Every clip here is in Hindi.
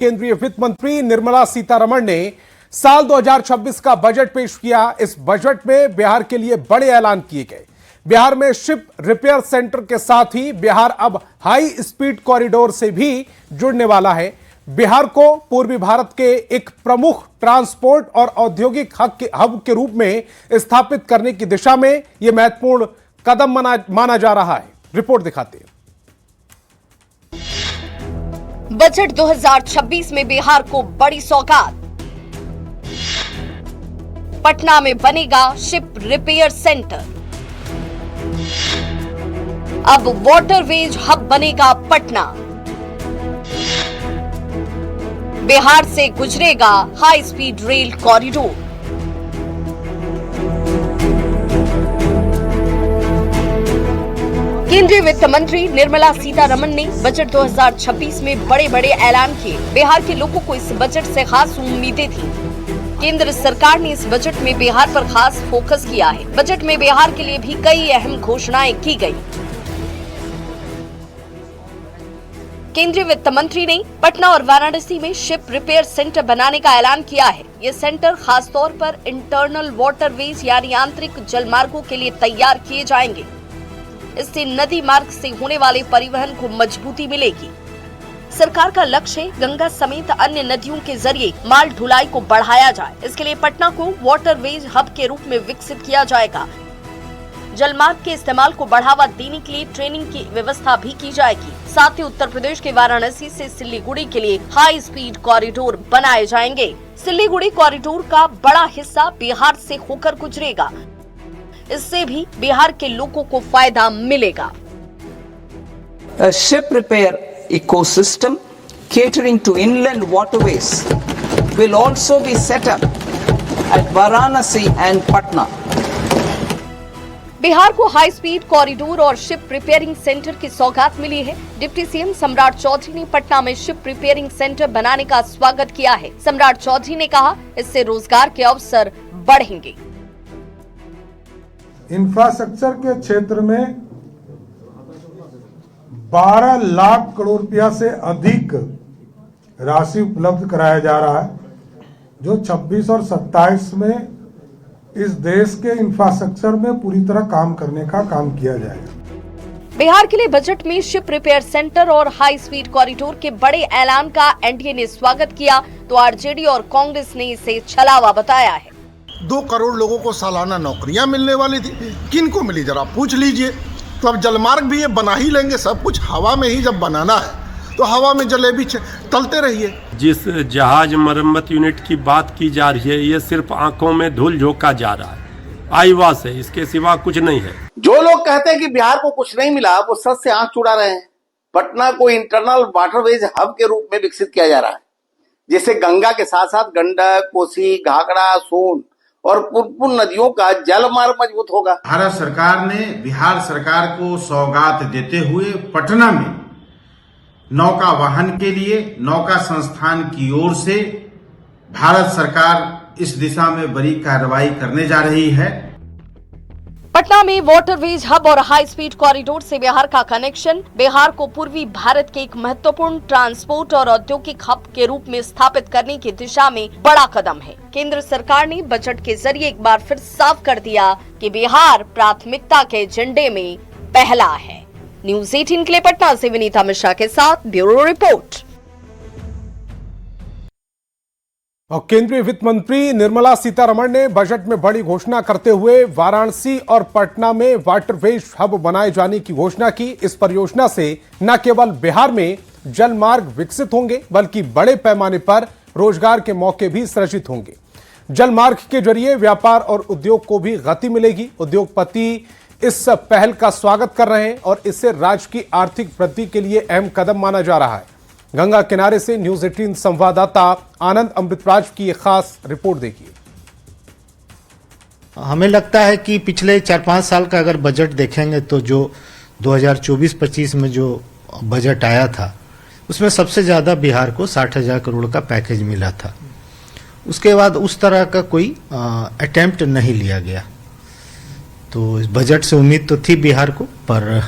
केंद्रीय वित्त मंत्री निर्मला सीतारमण ने साल 2026 का बजट पेश किया। इस बजट में बिहार के लिए बड़े ऐलान किए गए। बिहार में शिप रिपेयर सेंटर के साथ ही बिहार अब हाई स्पीड कॉरिडोर से भी जुड़ने वाला है। बिहार को पूर्वी भारत के एक प्रमुख ट्रांसपोर्ट और औद्योगिक हब के रूप में स्थापित करने की दिशा में यह महत्वपूर्ण कदम माना जा रहा है। रिपोर्ट दिखाते हैं। बजट 2026 में बिहार को बड़ी सौगात। पटना में बनेगा शिप रिपेयर सेंटर। अब वाटरवेज हब बनेगा पटना। बिहार से गुजरेगा हाई स्पीड रेल कॉरिडोर। केंद्रीय वित्त मंत्री निर्मला सीतारमण ने बजट 2026 में बड़े बड़े ऐलान किए। बिहार के लोगों को इस बजट से खास उम्मीदें थी। केंद्र सरकार ने इस बजट में बिहार पर खास फोकस किया है। बजट में बिहार के लिए भी कई अहम घोषणाएं की गई। केंद्रीय वित्त मंत्री ने पटना और वाराणसी में शिप रिपेयर सेंटर बनाने का ऐलान किया है। ये सेंटर खासतौर पर इंटरनल वाटरवेज यानी आंतरिक जलमार्गों के लिए तैयार किए जाएंगे। इससे नदी मार्ग से होने वाले परिवहन को मजबूती मिलेगी। सरकार का लक्ष्य है गंगा समेत अन्य नदियों के जरिए माल ढुलाई को बढ़ाया जाए। इसके लिए पटना को वाटरवेज हब के रूप में विकसित किया जाएगा। जलमार्ग के इस्तेमाल को बढ़ावा देने के लिए ट्रेनिंग की व्यवस्था भी की जाएगी। साथ ही उत्तर प्रदेश के वाराणसी से सिल्लीगुड़ी के लिए हाई स्पीड कॉरिडोर बनाए जाएंगे। सिल्लीगुड़ी कॉरिडोर का बड़ा हिस्सा बिहार से होकर गुजरेगा। इससे भी बिहार के लोगों को फायदा मिलेगा। A ship repair ecosystem catering to inland waterways will also be set up at Varanasi and Patna. Bihar को हाई स्पीड कॉरिडोर और शिप रिपेयरिंग सेंटर की सौगात मिली है। डिप्टी सीएम सम्राट चौधरी ने पटना में शिप रिपेयरिंग सेंटर बनाने का स्वागत किया है। सम्राट चौधरी ने कहा, इससे रोजगार के अवसर बढ़ेंगे। इंफ्रास्ट्रक्चर के क्षेत्र में 12 लाख करोड़ रुपया से अधिक राशि उपलब्ध कराया जा रहा है, जो 26 और 27 में इस देश के इंफ्रास्ट्रक्चर में पूरी तरह काम करने का काम किया जाएगा। बिहार के लिए बजट में शिप रिपेयर सेंटर और हाई स्पीड कॉरिडोर के बड़े ऐलान का एनडीए ने स्वागत किया, तो आरजेडी और कांग्रेस ने इसे छलावा बताया है। 2 करोड़ लोगों को सालाना नौकरियां मिलने वाली थी, किन को मिली जरा पूछ लीजिए। तो अब जलमार्ग भी ये बना ही लेंगे। सब कुछ हवा में ही जब बनाना है तो हवा में जलेबी तलते रहिए। जिस जहाज मरम्मत यूनिट की बात की जा रही है, ये सिर्फ आंखों में धूल झोंका जा रहा है, आईवा से, इसके सिवा कुछ नहीं है। जो लोग कहते हैं कि बिहार को कुछ नहीं मिला, वो सच से आंख चुड़ा रहे हैं। पटना को इंटरनल वाटरवेज हब के रूप में विकसित किया जा रहा है, जिससे गंगा के साथ साथ गंडक, कोसी, घाघरा, सोन और पुनपुन नदियों का जल मार्ग मजबूत होगा। भारत सरकार ने बिहार सरकार को सौगात देते हुए पटना में नौका वाहन के लिए नौका संस्थान की ओर से भारत सरकार इस दिशा में बड़ी कार्रवाई करने जा रही है। पटना में वाटरवेज हब और हाई स्पीड कॉरिडोर से बिहार का कनेक्शन बिहार को पूर्वी भारत के एक महत्वपूर्ण ट्रांसपोर्ट और औद्योगिक हब के रूप में स्थापित करने की दिशा में बड़ा कदम है। केंद्र सरकार ने बजट के जरिए एक बार फिर साफ कर दिया कि बिहार प्राथमिकता के एजेंडे में पहला है। न्यूज़ 18 के लिए पटना से विनीता मिश्रा के साथ ब्यूरो रिपोर्ट। और केंद्रीय वित्त मंत्री निर्मला सीतारमण ने बजट में बड़ी घोषणा करते हुए वाराणसी और पटना में वाटरवेज हब बनाए जाने की घोषणा की। इस परियोजना से न केवल बिहार में जल मार्ग विकसित होंगे, बल्कि बड़े पैमाने पर रोजगार के मौके भी सृजित होंगे। जल मार्ग के जरिए व्यापार और उद्योग को भी गति मिलेगी। उद्योगपति इस पहल का स्वागत कर रहे हैं और इससे राज्य की आर्थिक वृद्धि के लिए अहम कदम माना जा रहा है। गंगा किनारे से न्यूज़ 18 संवाददाता आनंद अमृतराज की एक खास रिपोर्ट देखिए। हमें लगता है कि पिछले 4-5 साल का अगर बजट देखेंगे तो जो 2024-25 में जो बजट आया था, उसमें सबसे ज्यादा बिहार को 60,000 करोड़ का पैकेज मिला था। उसके बाद उस तरह का कोई अटेम्प्ट नहीं लिया गया। तो इस बजट से उम्मीद तो थी बिहार को, पर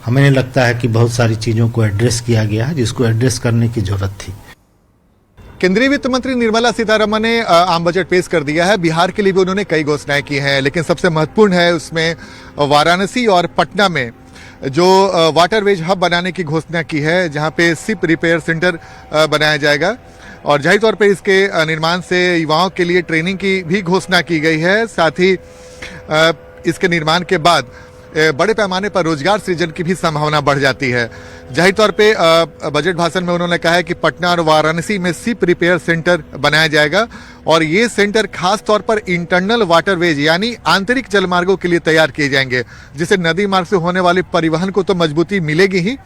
हमें लगता है कि बहुत सारी चीज़ों को एड्रेस किया गया है जिसको एड्रेस करने की जरूरत थी। केंद्रीय वित्त मंत्री निर्मला सीतारमण ने आम बजट पेश कर दिया है। बिहार के लिए भी उन्होंने कई घोषणाएं की हैं, लेकिन सबसे महत्वपूर्ण है उसमें वाराणसी और पटना में जो वाटरवेज हब बनाने की घोषणा की है, जहां पे शिप रिपेयर सेंटर बनाया जाएगा और जाहिर तौर पे इसके निर्माण से युवाओं के लिए ट्रेनिंग की भी घोषणा की गई है। साथ ही इसके निर्माण के बाद बड़े पैमाने पर रोजगार सृजन की भी संभावना बढ़ जाती है। जाहिर तौर पे बजट भाषण में उन्होंने कहा है कि पटना और वाराणसी में शिप रिपेयर सेंटर बनाया जाएगा और ये सेंटर खास तौर पर इंटरनल वाटरवेज यानी आंतरिक जलमार्गों के लिए तैयार किए जाएंगे, जिससे नदी मार्ग से होने वाले परिवहन को तो मजबूती मिलेगी ही।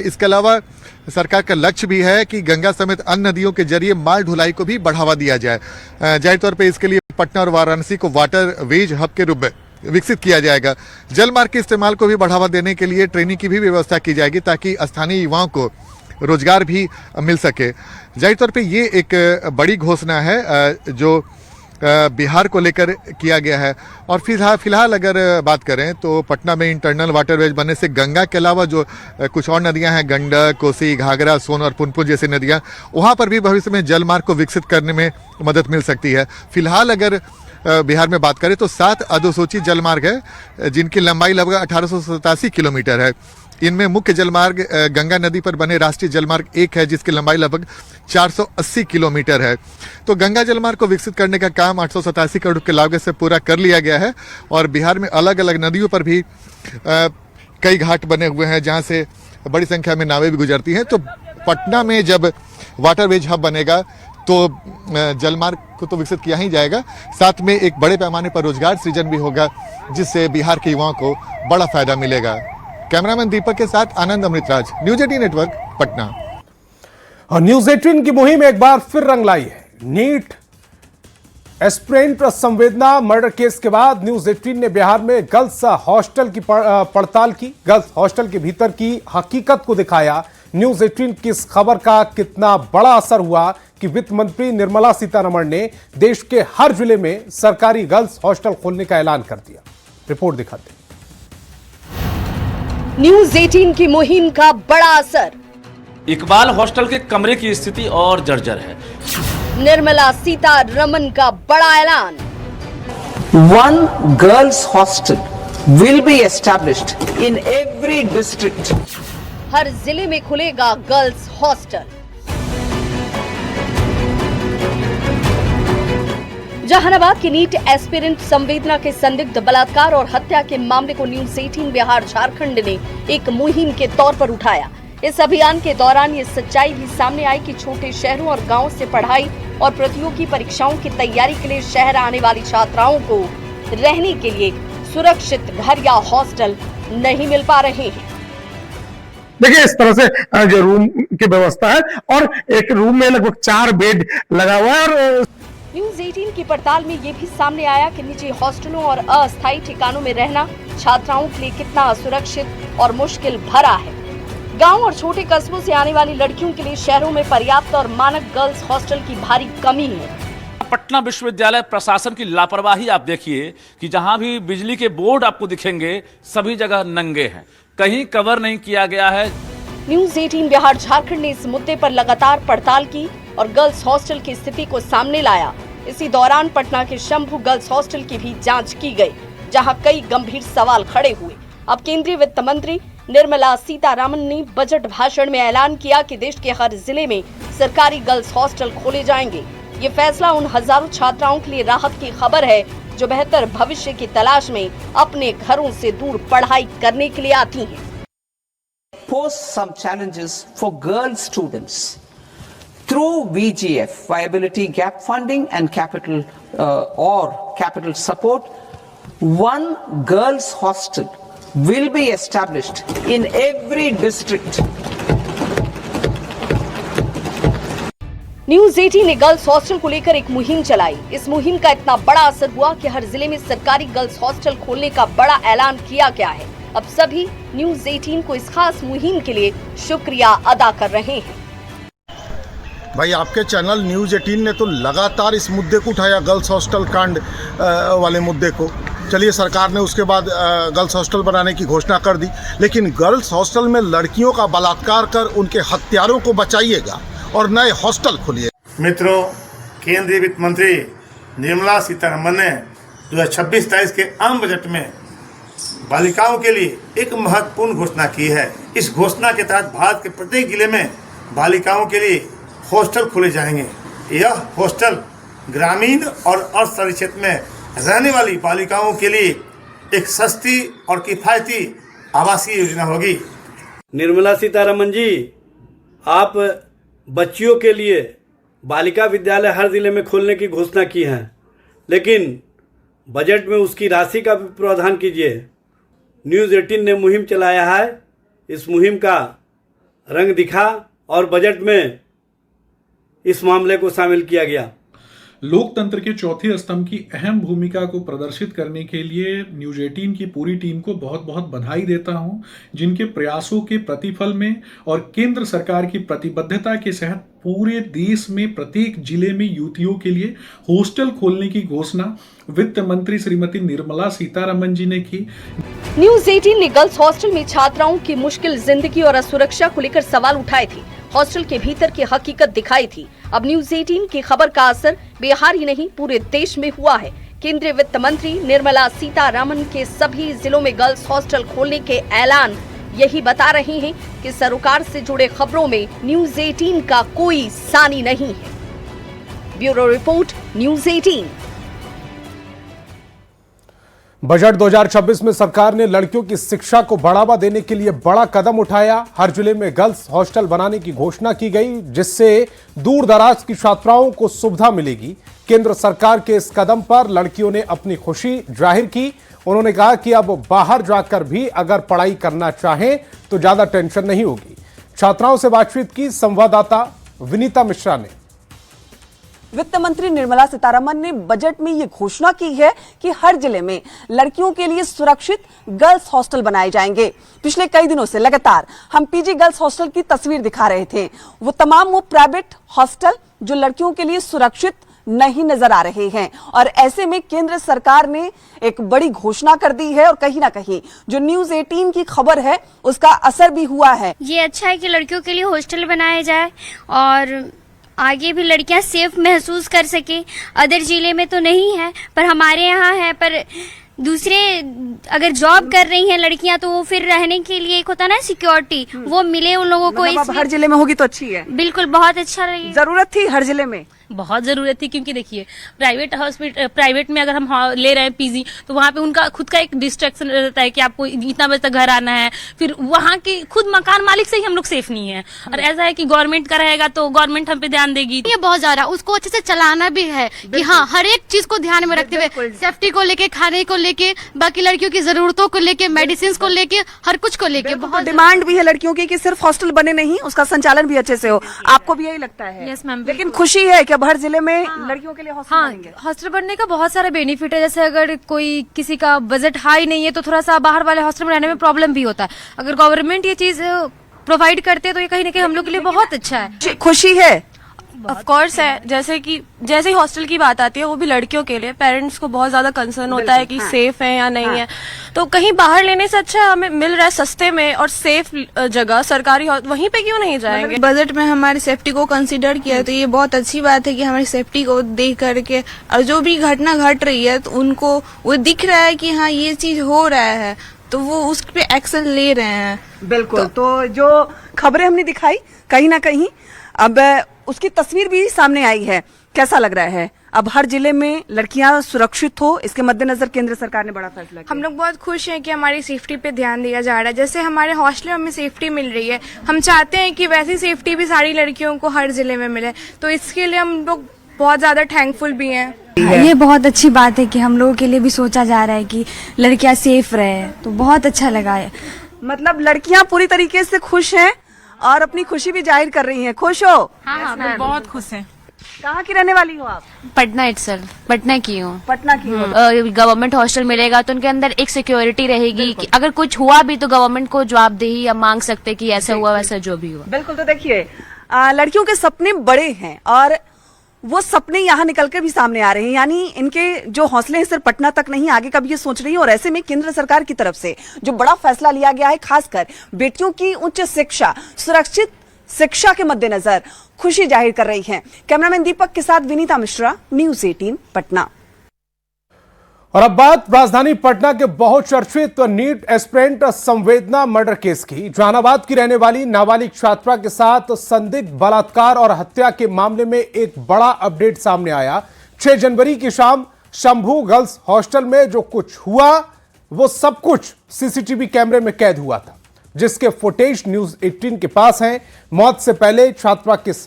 इसके अलावा सरकार का लक्ष्य भी है कि गंगा समेत अन्य नदियों के जरिए माल ढुलाई को भी बढ़ावा दिया जाए। जाहिर तौर पर इसके लिए पटना और वाराणसी को वाटरवेज हब के रूप में विकसित किया जाएगा। जल मार्ग के इस्तेमाल को भी बढ़ावा देने के लिए ट्रेनिंग की भी व्यवस्था की जाएगी ताकि स्थानीय युवाओं को रोजगार भी मिल सके। जाहिर तौर पे ये एक बड़ी घोषणा है जो बिहार को लेकर किया गया है। और फिलहाल अगर बात करें तो पटना में इंटरनल वाटरवेज बनने से गंगा के अलावा जो कुछ और नदियां हैं, गंडक, कोसी, घाघरा, सोन और पुनपुन जैसी नदियां, वहां पर भी भविष्य में जल मार्ग को विकसित करने में मदद मिल सकती है। फिलहाल अगर बिहार में बात करें तो 7 अधोसूचित जलमार्ग है जिनकी लंबाई लगभग 1887 किलोमीटर है। इनमें मुख्य जलमार्ग गंगा नदी पर बने राष्ट्रीय जलमार्ग 1 है जिसकी लंबाई लगभग 480 किलोमीटर है। तो गंगा जलमार्ग को विकसित करने का काम 887 करोड़ की लागत से पूरा कर लिया गया है और बिहार में अलग अलग नदियों पर भी कई घाट बने हुए हैं जहां से बड़ी संख्या में नावें भी गुजरती हैं। तो पटना में जब वाटरवेज हब बनेगा तो जलमार्ग को तो विकसित किया ही जाएगा, साथ में एक बड़े पैमाने पर रोजगार सृजन भी होगा जिससे बिहार के युवाओं को बड़ा फायदा मिलेगा। कैमरामैन दीपक के साथ आनंद अमृतराज, न्यूज 18 नेटवर्क, पटना। और न्यूज 18 की मुहिम एक बार फिर रंग लाई है। नीट एस्पिरेंट संवेदना मर्डर केस के बाद न्यूज 18 ने बिहार में गर्ल्स हॉस्टल की पड़ताल की, गर्ल्स हॉस्टल के भीतर की हकीकत को दिखाया। न्यूज 18 की इस खबर का कितना बड़ा असर हुआ कि वित्त मंत्री निर्मला सीतारमण ने देश के हर जिले में सरकारी गर्ल्स हॉस्टल खोलने का ऐलान कर दिया। रिपोर्ट दिखाते हैं। न्यूज 18 की मुहिम का बड़ा असर। इकबाल हॉस्टल के कमरे की स्थिति और जर्जर है। निर्मला सीतारमण का बड़ा ऐलान। 1 girls hostel will be established in every district. हर जिले में खुलेगा गर्ल्स हॉस्टल। जहानाबाद की नीट एस्पिरेंट संवेदना के संदिग्ध बलात्कार और हत्या के मामले को न्यूज 18 बिहार झारखंड ने एक मुहिम के तौर पर उठाया। इस अभियान के दौरान ये सच्चाई भी सामने आई कि छोटे शहरों और गांवों से पढ़ाई और प्रतियोगी परीक्षाओं की तैयारी के लिए शहर आने वाली छात्राओं को रहने के लिए सुरक्षित घर या हॉस्टल नहीं मिल पा रहे हैं। देखिए इस तरह से जो रूम की व्यवस्था है और एक रूम में लगभग 4 बेड लगा हुआ है। और न्यूज 18 की पड़ताल में ये भी सामने आया कि निजी हॉस्टलों और अस्थायी ठिकानों में रहना छात्राओं के लिए कितना असुरक्षित और मुश्किल भरा है। गांव और छोटे कस्बों से आने वाली लड़कियों के लिए शहरों में पर्याप्त और मानक गर्ल्स हॉस्टल की भारी कमी है। पटना विश्वविद्यालय प्रशासन की लापरवाही आप देखिए कि जहां भी बिजली के बोर्ड आपको दिखेंगे सभी जगह नंगे हैं, कहीं कवर नहीं किया गया है। न्यूज 18 बिहार झारखंड ने इस मुद्दे पर लगातार पड़ताल की और गर्ल्स हॉस्टल की स्थिति को सामने लाया। इसी दौरान पटना के शंभू गर्ल्स हॉस्टल की भी जांच की गई, जहां कई गंभीर सवाल खड़े हुए। अब केंद्रीय वित्त मंत्री निर्मला सीतारमण ने बजट भाषण में ऐलान किया कि देश के हर जिले में सरकारी गर्ल्स हॉस्टल खोले जाएंगे। ये फैसला उन हजारों छात्राओं के लिए राहत की खबर है जो बेहतर भविष्य की तलाश में अपने घरों से दूर पढ़ाई करने के लिए आती हैं। Pose some challenges for girl students through VGF, Viability Gap Funding and capital support. 1 girls hostel will be established in every district. News 18 ने गर्ल्स हॉस्टल को लेकर एक मुहिम चलाई। इस मुहिम का इतना बड़ा असर हुआ कि हर जिले में सरकारी गर्ल्स हॉस्टल खोलने का बड़ा ऐलान किया गया है। अब सभी न्यूज 18 को इस खास मुहिम के लिए शुक्रिया अदा कर रहे हैं। भाई आपके चैनल न्यूज़ 18 ने तो लगातार इस मुद्दे को उठाया, गर्ल्स हॉस्टल कांड वाले मुद्दे को। चलिए सरकार ने उसके बाद गर्ल्स हॉस्टल बनाने की घोषणा कर दी, लेकिन गर्ल्स हॉस्टल में लड़कियों का बलात्कार कर उनके हत्यारों को बचाइएगा और नए हॉस्टल खोलिए। मित्रों, केंद्रीय वित्त मंत्री निर्मला सीतारमण ने 2026-27 के आम बजट में बालिकाओं के लिए एक महत्वपूर्ण घोषणा की है। इस घोषणा के तहत भारत के प्रत्येक जिले में बालिकाओं के लिए हॉस्टल खोले जाएंगे। यह हॉस्टल ग्रामीण और अर्ध शहरी क्षेत्र में रहने वाली बालिकाओं के लिए एक सस्ती और किफायती आवासीय योजना होगी। निर्मला सीतारमण जी, आप बच्चियों के लिए बालिका विद्यालय हर जिले में खोलने की घोषणा की है, लेकिन बजट में उसकी राशि का भी प्रावधान कीजिए। न्यूज़ 18 ने मुहिम चलाया है, इस मुहिम का रंग दिखा और बजट में इस मामले को शामिल किया गया। लोकतंत्र के चौथे स्तंभ की अहम भूमिका को प्रदर्शित करने के लिए न्यूज़ 18 की पूरी टीम को बहुत बहुत बधाई देता हूं, जिनके प्रयासों के प्रतिफल में और केंद्र सरकार की प्रतिबद्धता के तहत पूरे देश में प्रत्येक जिले में युवतियों के लिए हॉस्टल खोलने की घोषणा वित्त मंत्री श्रीमती निर्मला सीतारमण जी ने की। न्यूज़ 18 ने गर्ल्स हॉस्टल में छात्राओं की मुश्किल जिंदगी और असुरक्षा को लेकर सवाल उठाए थे। हॉस्टल के भीतर की हकीकत दिखाई थी। अब न्यूज़ 18 की खबर का असर बिहार ही नहीं पूरे देश में हुआ है। केंद्रीय वित्त मंत्री निर्मला सीतारमण के सभी जिलों में गर्ल्स हॉस्टल खोलने के ऐलान यही बता रहे हैं कि सरकार से जुड़े खबरों में न्यूज़ 18 का कोई सानी नहीं है। Bureau report, news 18। बजट 2026 में सरकार ने लड़कियों की शिक्षा को बढ़ावा देने के लिए बड़ा कदम उठाया। हर जिले में गर्ल्स हॉस्टल बनाने की घोषणा की गई, जिससे दूर दराज की छात्राओं को सुविधा मिलेगी। केंद्र सरकार के इस कदम पर लड़कियों ने अपनी खुशी जाहिर की। उन्होंने कहा कि अब बाहर जाकर भी अगर पढ़ाई करना चाहें तो ज्यादा टेंशन नहीं होगी। छात्राओं से बातचीत की संवाददाता विनीता मिश्रा ने। वित्त मंत्री निर्मला सीतारमण ने बजट में ये घोषणा की है कि हर जिले में लड़कियों के लिए सुरक्षित गर्ल्स हॉस्टल बनाए जाएंगे। पिछले कई दिनों से लगातार हम पीजी गर्ल्स हॉस्टल की तस्वीर दिखा रहे थे। वो प्राइवेट हॉस्टल जो लड़कियों के लिए सुरक्षित नहीं नजर आ रहे हैं, और ऐसे में केंद्र सरकार ने एक बड़ी घोषणा कर दी है और कहीं ना कहीं जो न्यूज़ 18 की खबर है उसका असर भी हुआ है। ये अच्छा है कि लड़कियों के लिए हॉस्टल बनाया जाए और आगे भी लड़कियां सेफ महसूस कर सके। अदर जिले में तो नहीं है पर हमारे यहाँ है, पर दूसरे अगर जॉब कर रही हैं लड़कियां तो वो फिर रहने के लिए एक होता है ना सिक्योरिटी, वो मिले उन लोगों को। मतलब हर जिले में होगी तो अच्छी है। बिल्कुल, बहुत अच्छा रहेगा। जरूरत थी हर जिले में, बहुत जरूरत थी, क्योंकि देखिए प्राइवेट में अगर हम ले रहे हैं पीजी तो वहाँ पे उनका खुद का एक डिस्ट्रैक्शन रहता है कि आपको इतना बजे तक घर आना है, फिर वहाँ के खुद मकान मालिक से ही हम लोग सेफ नहीं है। और ऐसा है कि गवर्नमेंट का रहेगा तो गवर्नमेंट हम पे ध्यान देगी। ये बहुत ज्यादा उसको अच्छे से चलाना भी है कि हाँ हर एक चीज को ध्यान में रखते हुए, सेफ्टी को लेके, खाने को लेके, बाकी लड़कियों की जरूरतों को लेके, मेडिसिन को लेके, हर कुछ को लेके बहुत डिमांड भी है लड़कियों की कि सिर्फ हॉस्टल बने नहीं, उसका संचालन भी अच्छे से हो। आपको भी यही लगता है? Yes ma'am. लेकिन खुशी है कि अब हर जिले में लड़कियों के लिए हॉस्टल बनेंगे। हॉस्टल बनने का बहुत सारा बेनिफिट है। जैसे अगर कोई किसी का बजट हाई नहीं है तो थोड़ा सा बाहर वाले हॉस्टल में रहने में प्रॉब्लम भी होता है। अगर गवर्नमेंट ये चीज प्रोवाइड करते हैं तो ये कहीं ना कहीं हम लोग के लिए बहुत अच्छा है। खुशी है ऑफ कोर्स है। जैसे ही हॉस्टल की बात आती है वो भी लड़कियों के लिए, पेरेंट्स को बहुत ज्यादा कंसर्न होता है कि सेफ है या नहीं है, तो कहीं बाहर लेने से अच्छा हमें मिल रहा है सस्ते में और सेफ जगह सरकारी, वहीं पे क्यों नहीं जाएंगे। बजट में हमारी सेफ्टी को कंसीडर किया तो ये बहुत अच्छी बात है कि हमारी सेफ्टी को देख करके और जो भी घटना घट रही है तो उनको वो दिख रहा है कि हाँ ये चीज हो रहा है तो वो उस पे एक्शन ले रहे हैं। बिल्कुल। तो जो खबरें हमने दिखाई कहीं ना कहीं अब उसकी तस्वीर भी सामने आई है। कैसा लग रहा है? अब हर जिले में लड़कियां सुरक्षित हो, इसके मद्देनजर केंद्र सरकार ने बड़ा फैसला किया। हम लोग बहुत खुश हैं कि हमारी सेफ्टी पे ध्यान दिया जा रहा है। जैसे हमारे हॉस्टल में हमें सेफ्टी मिल रही है, हम चाहते हैं कि वैसी सेफ्टी भी सारी लड़कियों को हर जिले में मिले, तो इसके लिए हम लोग बहुत ज्यादा थैंकफुल भी हैं। ये बहुत अच्छी बात है कि हम लोगों के लिए भी सोचा जा रहा है कि लड़कियां सेफ रहे, तो बहुत अच्छा लगा है। मतलब लड़कियां पूरी तरीके से खुश हैं और अपनी खुशी भी जाहिर कर रही हैं। खुश हो? हाँ, बहुत खुश हैं। कहाँ की रहने वाली हो आप? पटना इटसेल्फ, पटना की हूँ। पटना की हूँ। गवर्नमेंट हॉस्टल मिलेगा तो उनके अंदर एक सिक्योरिटी रहेगी कि अगर कुछ हुआ भी तो गवर्नमेंट को जवाबदेही या मांग सकते कि ऐसा हुआ वैसा जो भी हुआ। बिल्कुल। तो देखिए लड़कियों के सपने बड़े हैं और वो सपने यहाँ निकलकर भी सामने आ रहे हैं। यानी इनके जो हौसले हैं सिर्फ पटना तक नहीं, आगे का भी ये सोच रही है। और ऐसे में केंद्र सरकार की तरफ से जो बड़ा फैसला लिया गया है, खासकर बेटियों की उच्च शिक्षा सुरक्षित शिक्षा के मद्देनजर खुशी जाहिर कर रही हैं। कैमरामैन दीपक के साथ विनीता मिश्रा, न्यूज़ 18 पटना। और अब बात राजधानी पटना के बहुचर्चित नीट एस्पिरेंट संवेदना मर्डर केस की। जहानाबाद की रहने वाली नाबालिग छात्रा के साथ संदिग्ध बलात्कार और हत्या के मामले में एक बड़ा अपडेट सामने आया। 6 जनवरी की शाम शंभू गर्ल्स हॉस्टल में जो कुछ हुआ वो सब कुछ सीसीटीवी कैमरे में कैद हुआ था, जिसके फुटेज न्यूज़ 18 के पास हैं। मौत से पहले छात्रा किस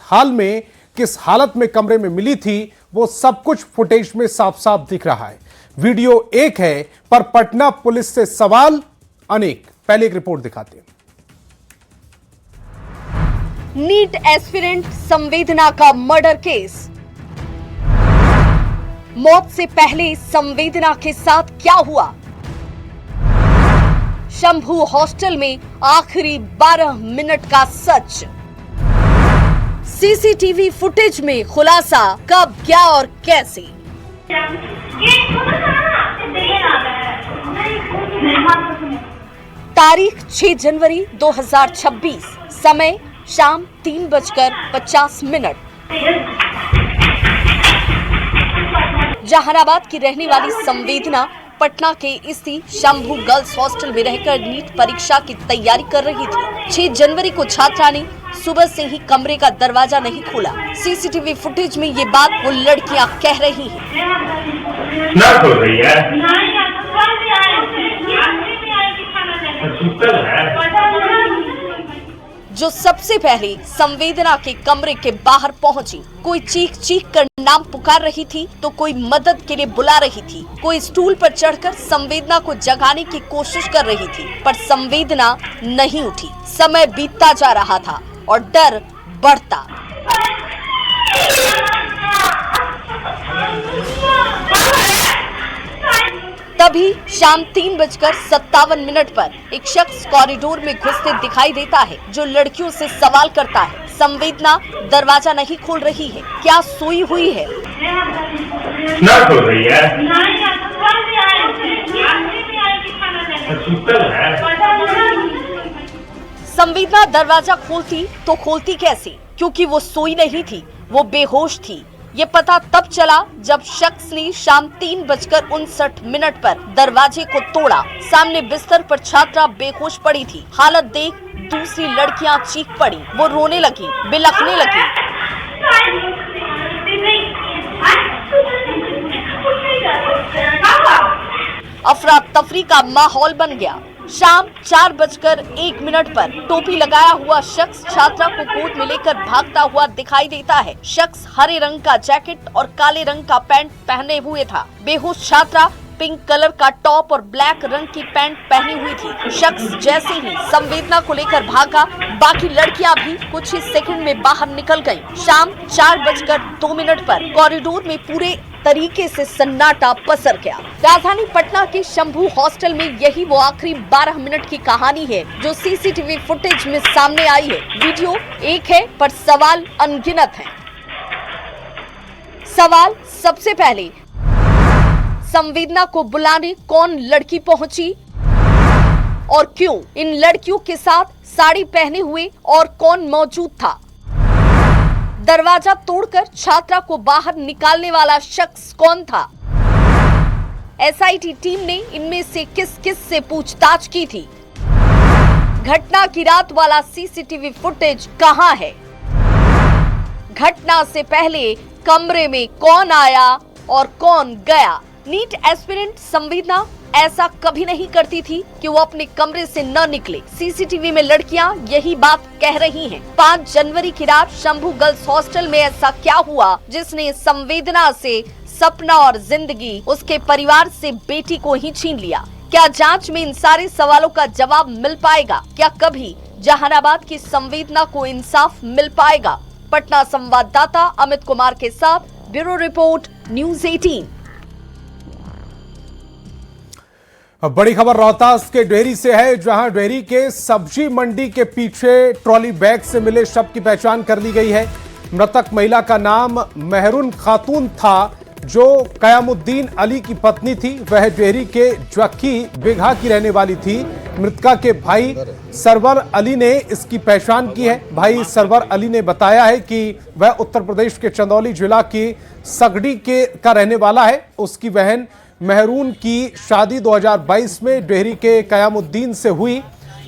हालत में कमरे में मिली थी वो सब कुछ फुटेज में साफ साफ दिख रहा है। वीडियो एक है पर पटना पुलिस से सवाल अनेक। पहले एक रिपोर्ट दिखाते हैं। नीट एस्पिरेंट संवेदना का मर्डर केस। मौत से पहले संवेदना के साथ क्या हुआ? शंभू हॉस्टल में आखिरी 12 मिनट का सच। सीसीटीवी फुटेज में खुलासा कब, क्या और कैसे। तारीख 6 जनवरी 2026, समय शाम 3:50। जहानाबाद की रहने वाली संवेदना पटना के इसी शंभू गर्ल्स हॉस्टल में रहकर नीट परीक्षा की तैयारी कर रही थी। 6 जनवरी को छात्रा ने सुबह से ही कमरे का दरवाजा नहीं खोला। सीसीटीवी फुटेज में ये बात वो लड़कियां कह रही हैं। जो सबसे पहले संवेदना के कमरे के बाहर पहुंची। कोई चीख कर नाम पुकार रही थी तो कोई मदद के लिए बुला रही थी। कोई स्टूल पर चढ़कर संवेदना को जगाने की कोशिश कर रही थी, पर संवेदना नहीं उठी। समय बीतता जा रहा था और डर बढ़ता। तभी शाम 3:57 पर एक शख्स कॉरिडोर में घुसते दिखाई देता है, जो लड़कियों से सवाल करता है। संवेदना दरवाजा नहीं खोल रही है, क्या सोई हुई है? ना खोल रही है। संवेदना दरवाजा खोलती तो खोलती कैसे, क्योंकि वो सोई नहीं थी, वो बेहोश थी। ये पता तब चला जब शख्स ने शाम 3:59 पर दरवाजे को तोड़ा। सामने बिस्तर पर छात्रा बेहोश पड़ी थी। हालत देख दूसरी लड़कियां चीख पड़ी, वो रोने लगी, बिलखने लगी। अफरा तफरी का माहौल बन गया। शाम 4:01 पर टोपी लगाया हुआ शख्स छात्रा को गोद में लेकर भागता हुआ दिखाई देता है। शख्स हरे रंग का जैकेट और काले रंग का पैंट पहने हुए था। बेहोश छात्रा पिंक कलर का टॉप और ब्लैक रंग की पैंट पहनी हुई थी। शख्स जैसे ही संवेदना को लेकर भागा, बाकी लड़कियां भी कुछ ही सेकंड में बाहर निकल गईं। शाम 4:02 पर कॉरिडोर में पूरे तरीके से सन्नाटा पसर गया। राजधानी पटना के शंभू हॉस्टल में यही वो आखिरी 12 मिनट की कहानी है जो सीसीटीवी फुटेज में सामने आई है। वीडियो एक है पर सवाल अनगिनत हैं। सवाल सबसे पहले, संवेदना को बुलाने कौन लड़की पहुंची और क्यों? इन लड़कियों के साथ साड़ी पहने हुए और कौन मौजूद था? दरवाजा तोड़कर छात्रा को बाहर निकालने वाला शख्स कौन था? एसआईटी टीम ने इनमें से किस किस से पूछताछ की थी? घटना की रात वाला सीसीटीवी फुटेज कहां है? घटना से पहले कमरे में कौन आया और कौन गया? नीट एस्पिरेंट संवेदना ऐसा कभी नहीं करती थी कि वो अपने कमरे से न निकले। सीसीटीवी में लड़कियां यही बात कह रही हैं। 5 जनवरी की रात शंभू गर्ल्स हॉस्टल में ऐसा क्या हुआ जिसने संवेदना से सपना और जिंदगी, उसके परिवार से बेटी को ही छीन लिया? क्या जांच में इन सारे सवालों का जवाब मिल पाएगा? क्या कभी जहानाबाद की संवेदना को इंसाफ मिल पाएगा? पटना संवाददाता अमित कुमार के साथ ब्यूरो रिपोर्ट, न्यूज़ 18। अब बड़ी खबर रोहतास के डेहरी से है, जहां डेहरी के सब्जी मंडी के पीछे ट्रॉली बैग से मिले शव की पहचान कर ली गई है। मृतक महिला का नाम मेहरून खातून था। जो कयामुद्दीन अली की पत्नी थी वह डेहरी के ज्वक्की बिघा की रहने वाली थी। मृतका के भाई सरवर अली ने इसकी पहचान की है। भाई सरवर अली ने बताया है कि वह उत्तर प्रदेश के चंदौली जिला की सगड़ी का रहने वाला है। उसकी बहन मेहरून की शादी 2022 में डेहरी के कयामुद्दीन से हुई।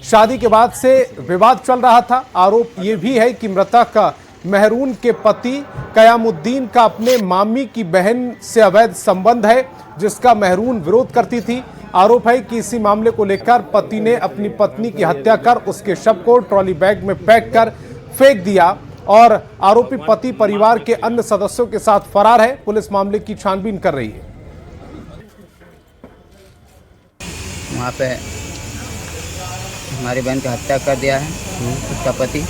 शादी के बाद से विवाद चल रहा था। आरोप यह भी है कि मृतक मेहरून के पति कयामुद्दीन का अपने मामी की बहन से अवैध संबंध है, जिसका मेहरून विरोध करती थी। आरोप है कि इसी मामले को लेकर पति ने अपनी पत्नी की हत्या कर उसके शव को ट्रॉली बैग में पैक कर फेंक दिया और आरोपी पति परिवार के अन्य सदस्यों के साथ फरार है। पुलिस मामले की छानबीन कर रही है। वहाँ पे हमारी बहन की हत्या कर दिया है उसका पति।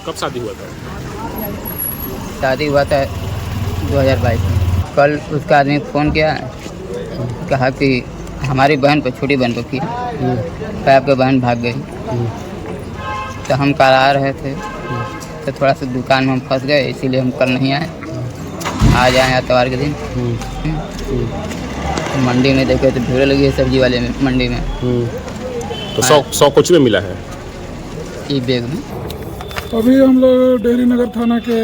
कब शादी हुआ था? शादी हुआ था 2022 में। कल उसका आदमी फ़ोन किया, कहा कि हमारी बहन को, छोटी बहन को किया, तो आपकी बहन भाग गई। तो हम कल आ रहे थे तो थोड़ा सा दुकान में हम फंस गए, इसीलिए हम कल नहीं आए। आ जाए एतवार के दिन। मंडी में देखे तो भीड़ लगी है सब्जी वाले में, मंडी में। तो 100 कुछ में मिला है एक बैग में। अभी हम लोग डेहरी नगर थाना के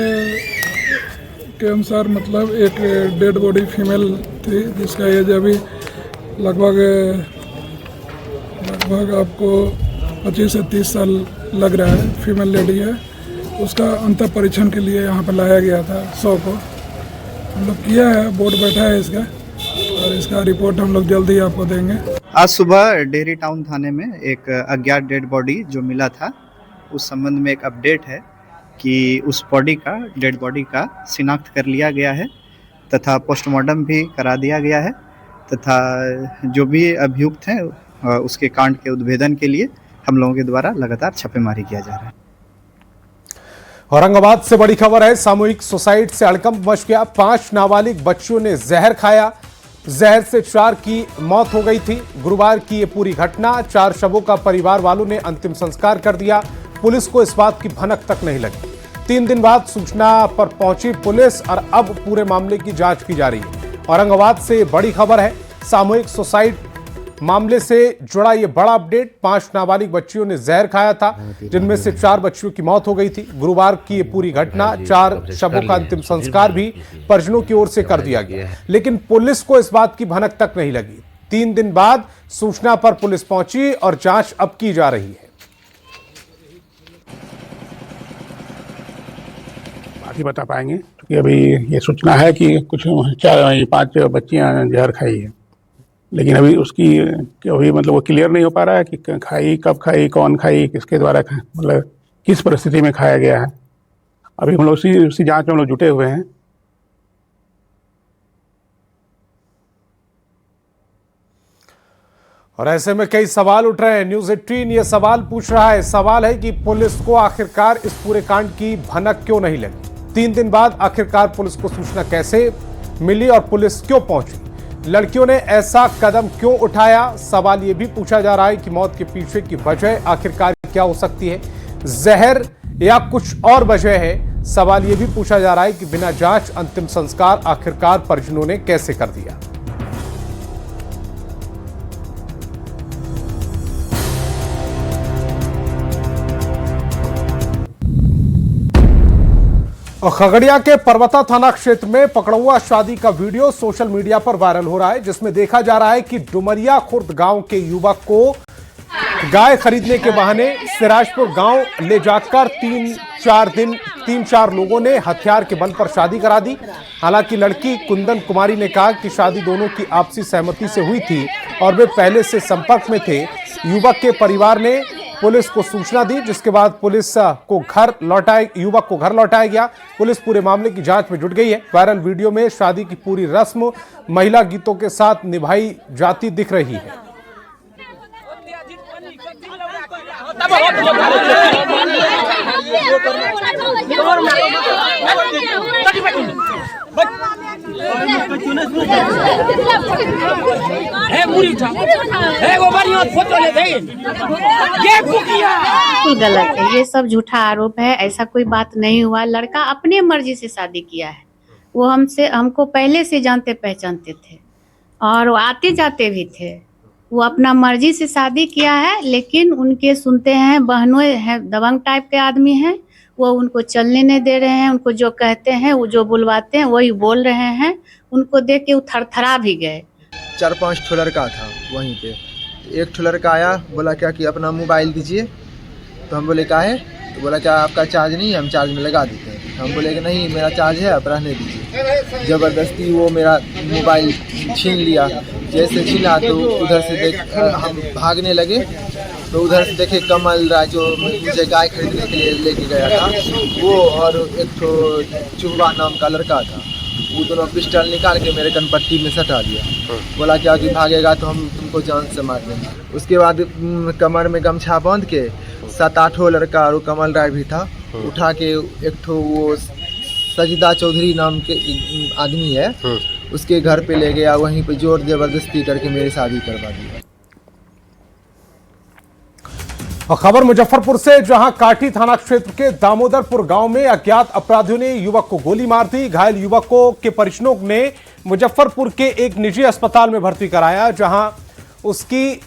अनुसार मतलब एक डेड बॉडी फीमेल थी जिसका एज अभी लगभग आपको 25 से 30 साल लग रहा है। फीमेल लेडी है। उसका अंतर परीक्षण के लिए यहाँ पर लाया गया था 100 को। हम लोग किया है, बोर्ड बैठा है इसका, और इसका रिपोर्ट हम लोग जल्दी आपको देंगे। आज सुबह डेहरी टाउन थाने में एक अज्ञात डेड बॉडी जो मिला था, उस संबंध में एक अपडेट है कि उस डेड बॉडी का शिनाख्त कर लिया गया है तथा पोस्टमार्टम भी करा दिया गया है तथा जो भी अभियुक्त हैं उसके कांड के उद्भेदन के लिए हम लोगों के द्वारा लगातार छापेमारी किया जा रहा है। औरंगाबाद से बड़ी खबर है। सामूहिक सुसाइड से हड़कंप मच गया। 5 नाबालिग बच्चियों ने जहर खाया। जहर से 4 की मौत हो गई थी। गुरुवार की ये पूरी घटना। 4 शवों का परिवार वालों ने अंतिम संस्कार कर दिया। पुलिस को इस बात की भनक तक नहीं लगी। 3 दिन बाद सूचना पर पहुंची पुलिस और अब पूरे मामले की जांच की जा रही है। औरंगाबाद से बड़ी खबर है। सामूहिक सुसाइड मामले से जुड़ा ये बड़ा अपडेट। 5 नाबालिग बच्चियों ने जहर खाया था, जिनमें से 4 बच्चियों की मौत हो गई थी। गुरुवार की ये पूरी घटना। 4 शवों का अंतिम संस्कार भी परिजनों की ओर से कर दिया गया, लेकिन पुलिस को इस बात की भनक तक नहीं लगी। 3 दिन बाद सूचना पर पुलिस पहुंची और जांच अब की जा रही है। बाकी बता पाएंगे क्योंकि अभी ये सूचना है कि कुछ 5 बच्चियां जहर खाई है, लेकिन अभी उसकी अभी मतलब वो क्लियर नहीं हो पा रहा है कि खाई, कब खाई, कौन खाई, किसके द्वारा मतलब किस परिस्थिति में खाया गया है। अभी हम लोग उसी जांच में हम लोग जुटे हुए हैं। और ऐसे में कई सवाल उठ रहे हैं। न्यूज़ 18 ये सवाल पूछ रहा है। सवाल है कि पुलिस को आखिरकार इस पूरे कांड की भनक क्यों नहीं लगी। 3 दिन बाद आखिरकार पुलिस को सूचना कैसे मिली और पुलिस क्यों पहुंची? लड़कियों ने ऐसा कदम क्यों उठाया? सवाल यह भी पूछा जा रहा है कि मौत के पीछे की वजह आखिरकार क्या हो सकती है? जहर या कुछ और वजह है? सवाल यह भी पूछा जा रहा है कि बिना जांच अंतिम संस्कार आखिरकार परिजनों ने कैसे कर दिया? और खगड़िया के परबता थाना क्षेत्र में पकड़ुआ शादी का वीडियो सोशल मीडिया पर वायरल हो रहा है, जिसमें देखा जा रहा है कि डुमरिया खुर्द गांव के युवक को गाय खरीदने के बहाने सिराजपुर गांव ले जाकर 3-4 लोगों ने हथियार के बल पर शादी करा दी। हालांकि लड़की कुंदन कुमारी ने कहा कि शादी दोनों की आपसी सहमति से हुई थी और वे पहले से संपर्क में थे। युवक के परिवार ने पुलिस को सूचना दी, जिसके बाद युवक को घर लौटाया गया। पुलिस पूरे मामले की जांच में जुट गई है। वायरल वीडियो में शादी की पूरी रस्म महिला गीतों के साथ निभाई जाती दिख रही है। है बिल्कुल गलत है, ये सब झूठा आरोप है। ऐसा कोई बात नहीं हुआ। लड़का अपने मर्जी से शादी किया है। वो हमको पहले से जानते पहचानते थे और वो आते जाते भी थे। वो अपना मर्जी से शादी किया है, लेकिन उनके सुनते हैं, बहनों हैं, दबंग टाइप के आदमी हैं, वो उनको चलने नहीं दे रहे हैं। उनको जो कहते हैं, वो जो बुलवाते हैं वही बोल रहे हैं। उनको देख के वो थरथरा भी गए। 4-5 ठो लड़का था वहीं पे। एक ठो लड़का आया, बोला क्या कि अपना मोबाइल दीजिए। तो हम बोले क्या है? तो बोला क्या आपका चार्ज नहीं है, हम चार्ज में लगा देते हैं। हम बोले कि नहीं, मेरा चार्ज है, आप रहने दीजिए। ज़बरदस्ती वो मेरा मोबाइल छीन लिया। जैसे छीना तो उधर से देख हम भागने लगे, तो उधर से देखे कमल राय जो मुझे गाय खरीदने के लिए लेके गया था, वो और एक तो चुहवा नाम का लड़का था। वो दोनों पिस्टल निकाल के मेरे कनपट्टी में सटा दिया। बोला क्या कि भागेगा तो हम तुमको जान से मार देंगे। उसके बाद कमर में गमछा बांध के 7-8 लड़का और कमल राय भी था, उठा के एक तो वो सजिदा चौधरी नाम के आदमी है, उसके घर पे ले गया। वहीं पे जोर जबरदस्ती करके मेरी शादी करवा दी। और खबर मुजफ्फरपुर से, जहां काठी थाना क्षेत्र के दामोदरपुर गांव में अज्ञात अपराधियों ने युवक को गोली मार दी। घायल युवक को के परिजनों ने मुजफ्फरपुर के एक निजी अस्पताल में भर्ती कराया, जहां उसकी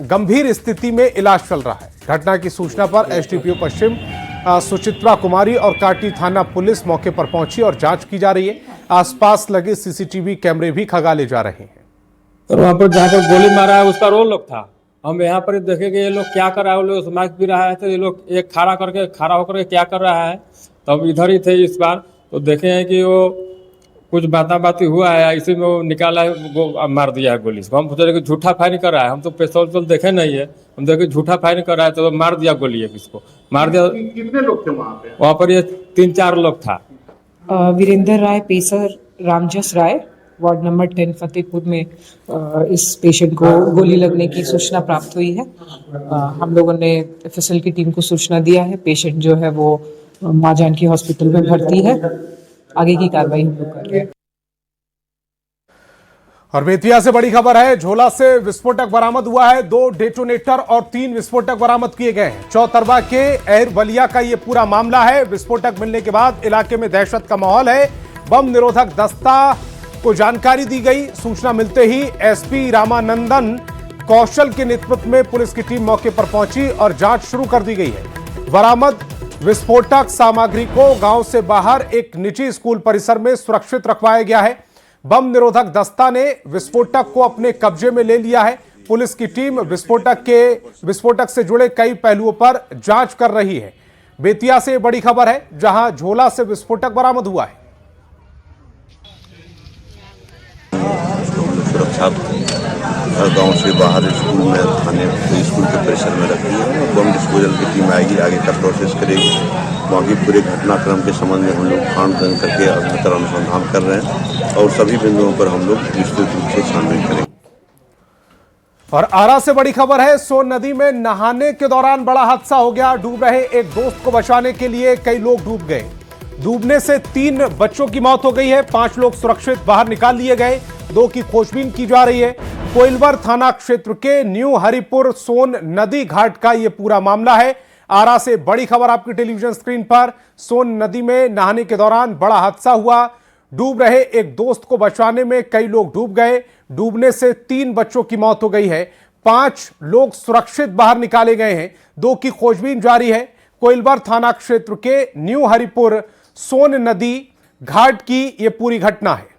गंभीर स्थिति में इलाज चल रहा है। घटना की सूचना पर एसडीपीओ पश्चिम सुचित्रा कुमारी और काटी थाना पुलिस मौके पर पहुंची और जांच की जा रही है। आसपास लगे सीसीटीवी कैमरे भी खंगाले जा रहे हैं। तो वहाँ पर जहाँ पर गोली मारा है उसका रोल लोग था। हम यहाँ पर देखे कि ये लोग क्या कर रहा है। वो लोग स्मैक पी रहा है, तो ये लोग एक खड़ा होकर के क्या कर रहा है। तब तो इधर ही थे इस बार, तो देखे हैं कि वो कुछ बाती हुआ है, इसी में वो निकाला है, वो मार दिया है गोली से। हम सोचे कि झूठा फायरिंग कर रहा है। हम तो पिस्तौल देखे नहीं है, हम देखे झूठा फायरिंग कर रहा है, तो मार दिया गोली है। किसको मार दिया? कितने लोग थे वहाँ पे? वहाँ पर ये 3-4 लोग था। वीरेंद्र राय, पेसर रामजस राय, वार्ड नंबर 10 फतेहपुर में इस पेशेंट को गोली लगने की सूचना प्राप्त हुई है। हम लोगों ने एफएसएल की टीम को सूचना दिया है। पेशेंट जो है वो मां जानकी हॉस्पिटल में भर्ती है। आगे की कार्रवाई हम लोग कर रहे हैं। और बेतिया से बड़ी खबर है, झोला से विस्फोटक बरामद हुआ है। 2 डेटोनेटर और 3 विस्फोटक बरामद किए गए हैं। चौतरवा के एरवलिया का ये पूरा मामला है। विस्फोटक मिलने के बाद इलाके में दहशत का माहौल है। बम निरोधक दस्ता को जानकारी दी गई। सूचना मिलते ही एसपी रामानंदन कौशल के नेतृत्व में पुलिस की टीम मौके पर पहुंची और जांच शुरू कर दी गई है। बरामद विस्फोटक सामग्री को गांव से बाहर एक निजी स्कूल परिसर में सुरक्षित रखवाया गया है। बम निरोधक दस्ता ने विस्फोटक को अपने कब्जे में ले लिया है। पुलिस की टीम विस्फोटक से जुड़े कई पहलुओं पर जांच कर रही है। बेतिया से बड़ी खबर है, जहां झोला से विस्फोटक बरामद हुआ है। सुरक्षा हर गांव से बाहर स्कूल में, थाने, स्कूल के परिसर में रखी है। बम डिस्पोजल की टीम आएगी, आगे का प्रोसेस करेगी। बाकी पूरे घटनाक्रम के संबंध में हम लोग छानबीन करके बेहतर अनुसंधान कर रहे हैं और सभी बिंदुओं पर हम लोग विस्तृत रूप से छानबीन करेंगे। और आरा से बड़ी खबर है, सोन नदी में नहाने के दौरान बड़ा हादसा हो गया। डूब रहे एक दोस्त को बचाने के लिए कई लोग डूब गए। डूबने से 3 बच्चों की मौत हो गई है। 5 लोग सुरक्षित बाहर निकाल लिए गए। 2 की खोजबीन की जा रही है। कोइलवर थाना क्षेत्र के न्यू हरिपुर सोन नदी घाट का यह पूरा मामला है। आरा से बड़ी खबर आपकी टेलीविजन स्क्रीन पर। सोन नदी में नहाने के दौरान बड़ा हादसा हुआ। डूब रहे एक दोस्त को बचाने में कई लोग डूब गए। डूबने से 3 बच्चों की मौत हो गई है। 5 लोग सुरक्षित बाहर निकाले गए हैं। 2 की खोजबीन जारी है। कोइलवर थाना क्षेत्र के न्यू हरिपुर सोन नदी घाट की यह पूरी घटना है।